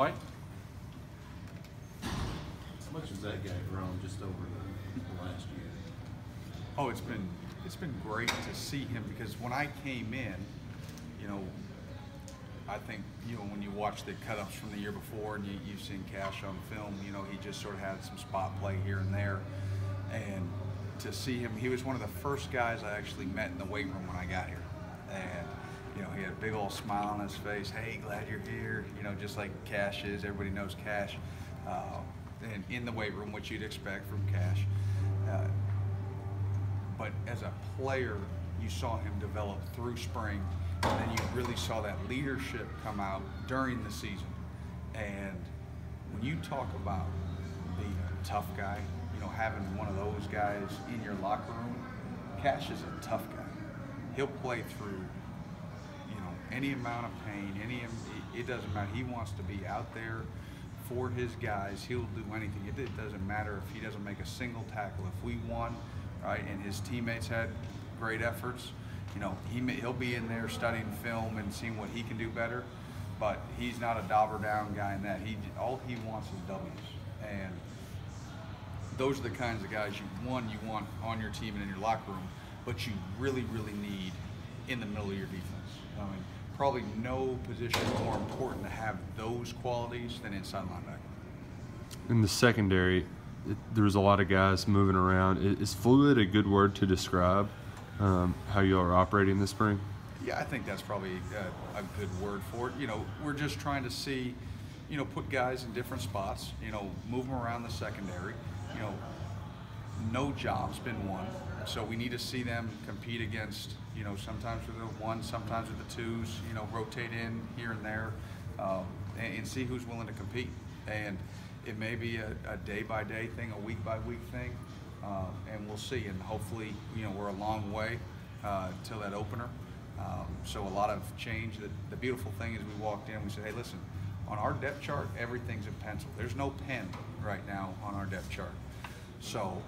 White? How much has that guy grown just over the last year? Oh, it's been great to see him, because when I came in, you know, I think, you know, when you watch the cut-ups from the year before and you've seen Cash on film, you know, he just sort of had some spot play here and there. And to see him, he was one of the first guys I actually met in the weight room when I got here. And, you know, he had a big old smile on his face. Hey, glad you're here. You know, just like Cash is. Everybody knows Cash. And in the weight room, which you'd expect from Cash. But as a player, you saw him develop through spring, and then you really saw that leadership come out during the season. And when you talk about being a tough guy, you know, having one of those guys in your locker room, Cash is a tough guy. He'll play through, you know, any amount of pain, it doesn't matter. He wants to be out there for his guys. He'll do anything. It doesn't matter if he doesn't make a single tackle. If we won, right, and his teammates had great efforts, you know, he'll be in there studying film and seeing what he can do better. But he's not a dauber down guy in that. All he wants is W's. And those are the kinds of guys you want on your team and in your locker room, but you really, really need in the middle of your defense. I mean, probably no position is more important to have those qualities than inside linebacker. In the secondary, there was a lot of guys moving around. Is fluid a good word to describe how you are operating this spring? Yeah, I think that's probably a good word for it. You know, we're just trying to see, you know, put guys in different spots, you know, move them around the secondary. You know, no job's been won, so we need to see them compete against, you know, sometimes with the ones, sometimes with the twos, you know, rotate in here and there, and see who's willing to compete. And it may be a day-by-day thing, a week-by-week thing, and we'll see. And hopefully, you know, we're a long way till that opener. So a lot of change. The beautiful thing is we walked in, we said, hey, listen, on our depth chart, everything's in pencil. There's no pen right now on our depth chart. So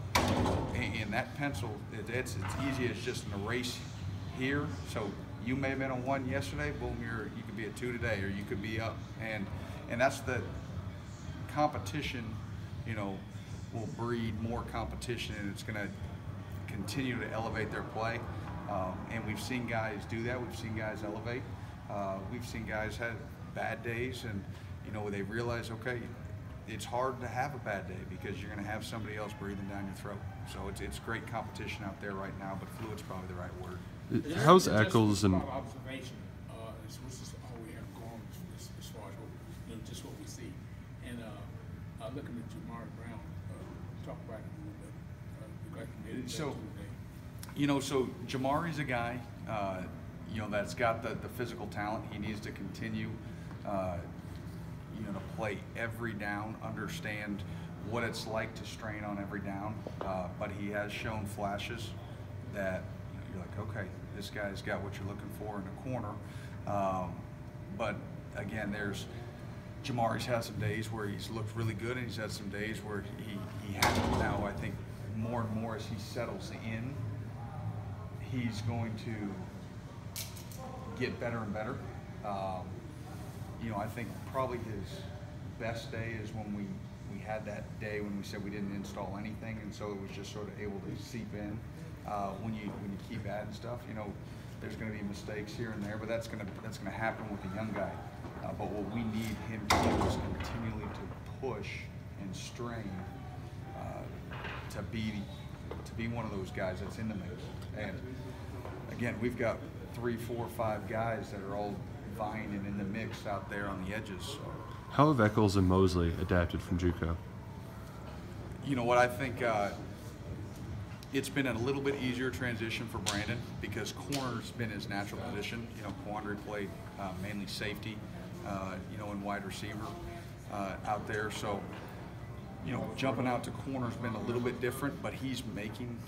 in that pencil, it's easy as just an erase here. So you may have been a 1 yesterday, boom, you could be a 2 today, or you could be up. And that's the competition, you know, will breed more competition, and it's going to continue to elevate their play. And we've seen guys do that. We've seen guys elevate. We've seen guys have bad days, and, you know, they realize, okay, it's hard to have a bad day because you're going to have somebody else breathing down your throat. So it's great competition out there right now, but fluid's probably the right word. How's Eccles and observation? This is all we have going as far as you know, just what we see. And looking at Jamari Brown, talk about it a little bit. So, you know, so Jamari's a guy, you know, that's got the physical talent. He needs to continue, you know, to play every down, understand what it's like to strain on every down. But he has shown flashes that, you know, you're like, okay, this guy's got what you're looking for in the corner. But again, Jamari's had some days where he's looked really good, and he's had some days where he hasn't. Now, I think more and more as he settles in, he's going to get better and better. You know, I think probably his best day is when we had that day when we said we didn't install anything, and so it was just sort of able to seep in. When you keep adding stuff, you know, there's going to be mistakes here and there, but that's going to happen with a young guy. But what we need him to do is continually to push and strain to be one of those guys that's in the mix. And again, we've got 3, 4, 5 guys that are all vying and in the mix out there on the edges. So, how have Eccles and Mosley adapted from JUCO? You know what, I think it's been a little bit easier transition for Brandon because corner's been his natural position. You know, Quandre played mainly safety, you know, and wide receiver out there. So, you know, jumping out to corner's been a little bit different, but he's making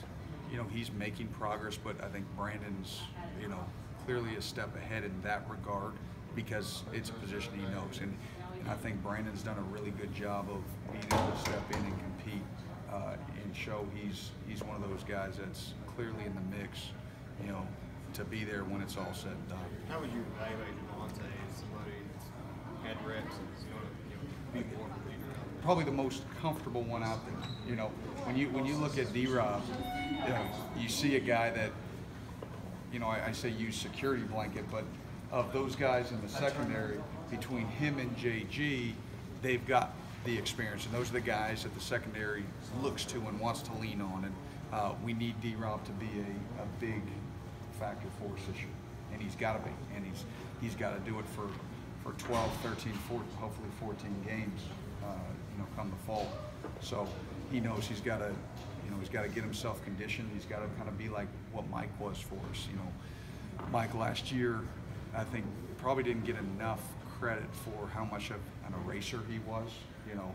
progress. But I think Brandon's, you know, clearly a step ahead in that regard because it's a position he knows. And I think Brandon's done a really good job of being able to step in and compete and show he's one of those guys that's clearly in the mix, you know, to be there when it's all said and done. How would you evaluate Devontae as somebody that's had reps and is going to probably the most comfortable one out there. You know, when you look at D-Rob, you know, you see a guy that, you know, I say use security blanket, but of those guys in the secondary, between him and JG, they've got the experience, and those are the guys that the secondary looks to and wants to lean on. And we need D-Rob to be a big factor for us this year, and he's got to be, and he's got to do it for 12, 13, 14, hopefully 14 games, you know, come the fall. So he knows he's got to, you know, he's got to get himself conditioned. He's got to kind of be like what Mike was for us. You know, Mike last year, I think probably didn't get enough credit for how much of an eraser he was. You know,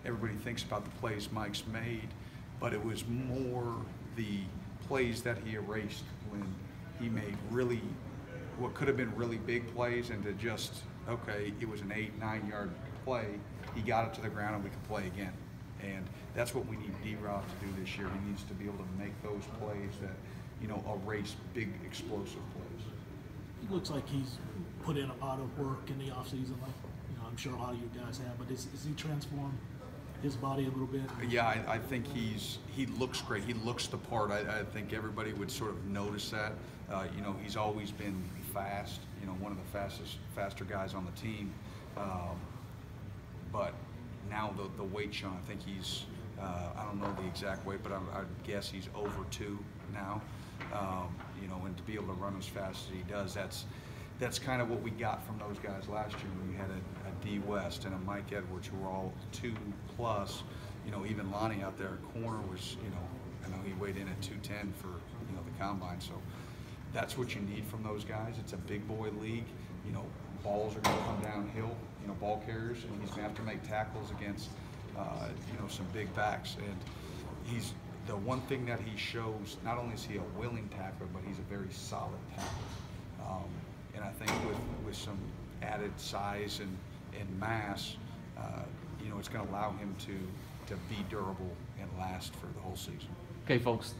everybody thinks about the plays Mike's made, but it was more the plays that he erased when he made really, what could have been really big plays, and to just, okay, it was an 8-9 yard play, he got it to the ground and we could play again. And that's what we need D-Rob to do this year. He needs to be able to make those plays that, you know, erase big explosive plays. He looks like he's put in a lot of work in the offseason, like, you know, I'm sure a lot of you guys have, but is he transformed his body a little bit? Yeah, I think he looks great. He looks the part. I think everybody would sort of notice that. You know, he's always been fast, you know, one of the faster guys on the team. But now the weight, Sean, I think he's, I don't know the exact weight, but I'd guess he's over 2 now. You know, and to be able to run as fast as he does, that's kind of what we got from those guys last year. We had a D West and a Mike Edwards who were all 2+. You know, even Lonnie out there at corner was, you know, I know he weighed in at 210 for, you know, the combine. So that's what you need from those guys. It's a big boy league. You know, balls are going to come downhill, you know, ball carriers, and he's going to have to make tackles against, you know, some big backs. And he's, the one thing that he shows, not only is he a willing tackler, but he's a very solid tackler. And I think with some added size and mass, you know, it's going to allow him to be durable and last for the whole season. Okay, folks.